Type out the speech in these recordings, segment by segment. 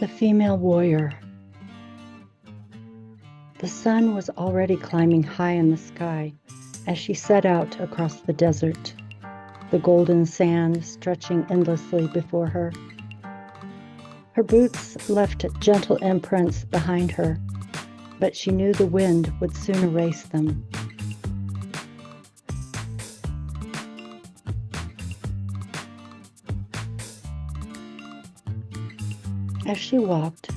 The female warrior. The sun was already climbing high in the sky as she set out across the desert, the golden sand stretching endlessly before her. Her boots left gentle imprints behind her, but she knew the wind would soon erase them. As she walked,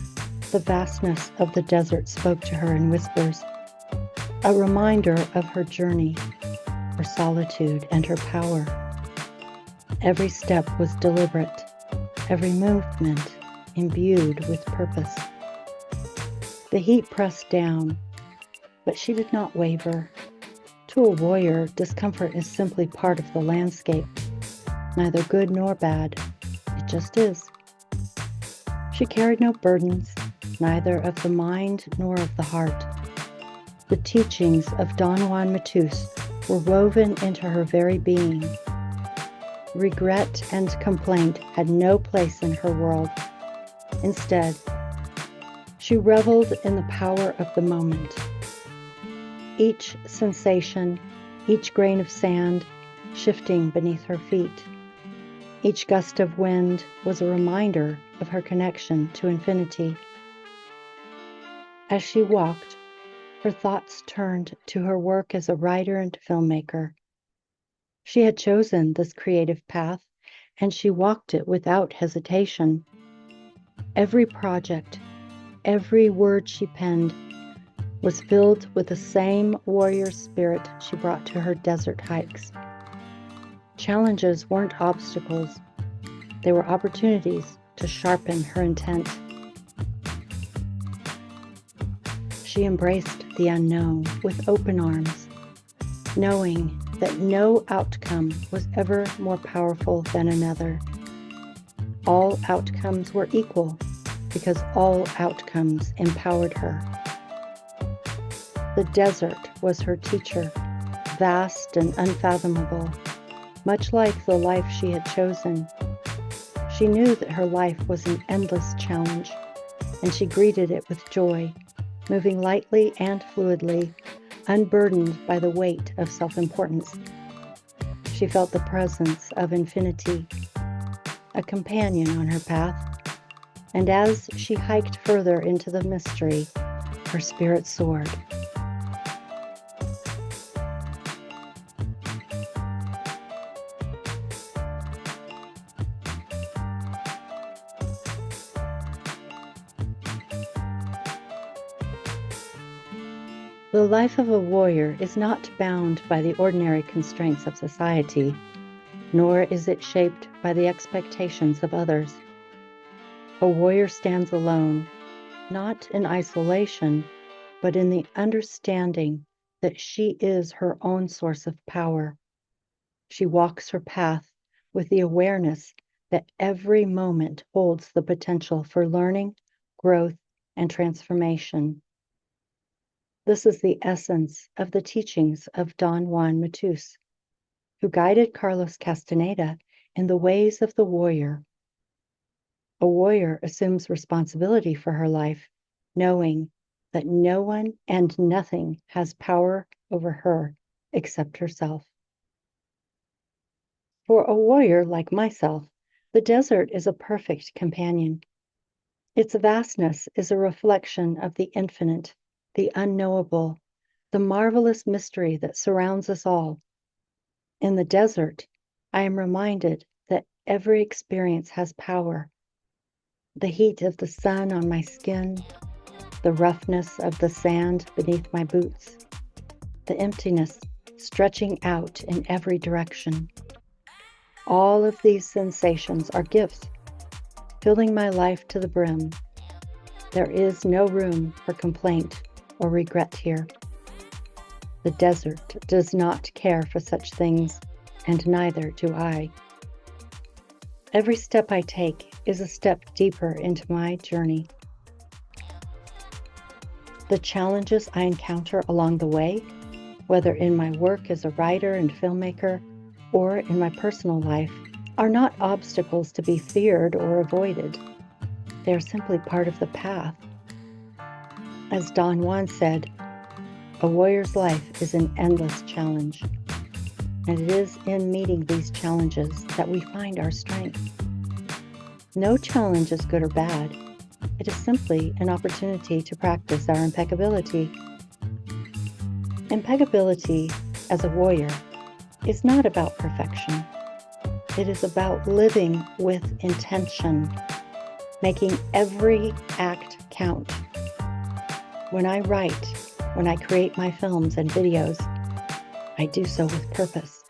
the vastness of the desert spoke to her in whispers, a reminder of her journey, her solitude, and her power. Every step was deliberate, every movement imbued with purpose. The heat pressed down, but she did not waver. To a warrior, discomfort is simply part of the landscape, neither good nor bad. It just is. She carried no burdens, neither of the mind nor of the heart. The teachings of Don Juan Matus were woven into her very being. Regret and complaint had no place in her world. Instead, she reveled in the power of the moment. Each sensation, each grain of sand shifting beneath her feet, each gust of wind was a reminder of her connection to infinity. As she walked, her thoughts turned to her work as a writer and filmmaker. She had chosen this creative path, and she walked it without hesitation. Every project, every word she penned was filled with the same warrior spirit she brought to her desert hikes. Challenges weren't obstacles, they were opportunities to sharpen her intent. She embraced the unknown with open arms, knowing that no outcome was ever more powerful than another. All outcomes were equal because all outcomes empowered her. The desert was her teacher, vast and unfathomable, much like the life she had chosen. She knew that her life was an endless challenge, and she greeted it with joy, moving lightly and fluidly, unburdened by the weight of self-importance. She felt the presence of infinity, a companion on her path, and as she hiked further into the mystery, her spirit soared. The life of a warrior is not bound by the ordinary constraints of society, nor is it shaped by the expectations of others. A warrior stands alone, not in isolation, but in the understanding that she is her own source of power. She walks her path with the awareness that every moment holds the potential for learning, growth, and transformation. This is the essence of the teachings of Don Juan Matus, who guided Carlos Castaneda in the ways of the warrior. A warrior assumes responsibility for her life, knowing that no one and nothing has power over her except herself. For a warrior like myself, the desert is a perfect companion. Its vastness is a reflection of the infinite, the unknowable, the marvelous mystery that surrounds us all. In the desert, I am reminded that every experience has power. The heat of the sun on my skin, the roughness of the sand beneath my boots, the emptiness stretching out in every direction. All of these sensations are gifts, filling my life to the brim. There is no room for complaint or regret here. The desert does not care for such things, and neither do I. Every step I take is a step deeper into my journey. The challenges I encounter along the way, whether in my work as a writer and filmmaker or in my personal life, are not obstacles to be feared or avoided. They are simply part of the path. As Don Juan said, a warrior's life is an endless challenge, and it is in meeting these challenges that we find our strength. No challenge is good or bad. It is simply an opportunity to practice our impeccability. Impeccability as a warrior is not about perfection. It is about living with intention, making every act count. When I write, when I create my films and videos, I do so with purpose.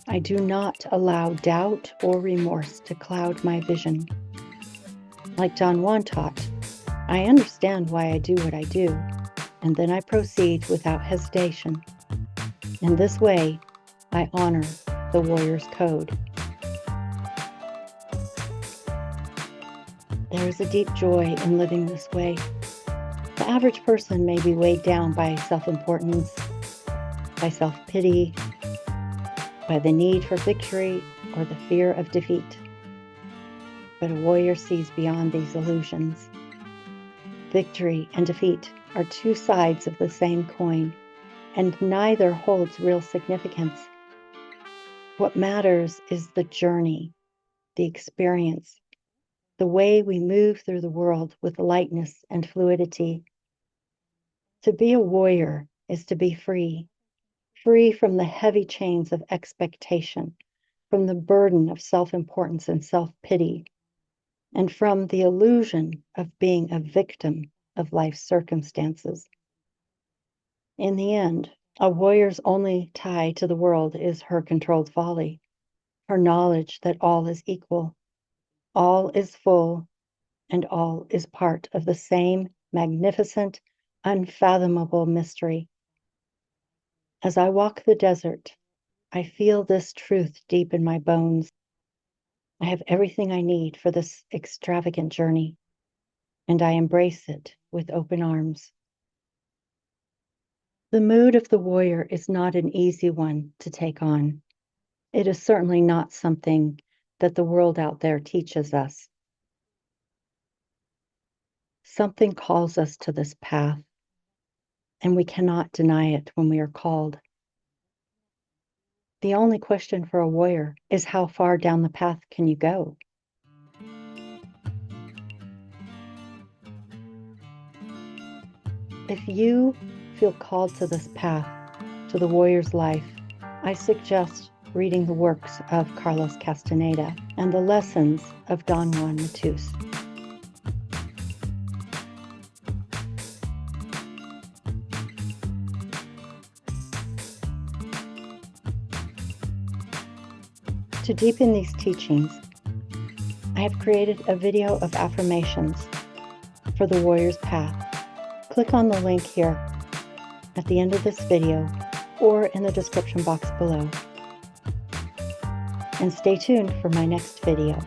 I do not allow doubt or remorse to cloud my vision. Like Don Juan taught, I understand why I do what I do, and then I proceed without hesitation. In this way, I honor the warrior's code. There is a deep joy in living this way. The average person may be weighed down by self-importance, by self-pity, by the need for victory or the fear of defeat. But a warrior sees beyond these illusions. Victory and defeat are two sides of the same coin, and neither holds real significance. What matters is the journey, the experience, the way we move through the world with lightness and fluidity. To be a warrior is to be free, free from the heavy chains of expectation, from the burden of self-importance and self-pity, and from the illusion of being a victim of life's circumstances. In the end, a warrior's only tie to the world is her controlled folly, her knowledge that all is equal, all is full, and all is part of the same magnificent, unfathomable mystery. As I walk the desert, I feel this truth deep in my bones. I have everything I need for this extravagant journey, and I embrace it with open arms. The mood of the warrior is not an easy one to take on. It is certainly not something that the world out there teaches us. Something calls us to this path, and we cannot deny it when we are called. The only question for a warrior is how far down the path can you go? If you feel called to this path, to the warrior's life, I suggest reading the works of Carlos Castaneda and the lessons of Don Juan Matus. To deepen these teachings, I have created a video of affirmations for the warrior's path. Click on the link here at the end of this video or in the description box below. And stay tuned for my next video.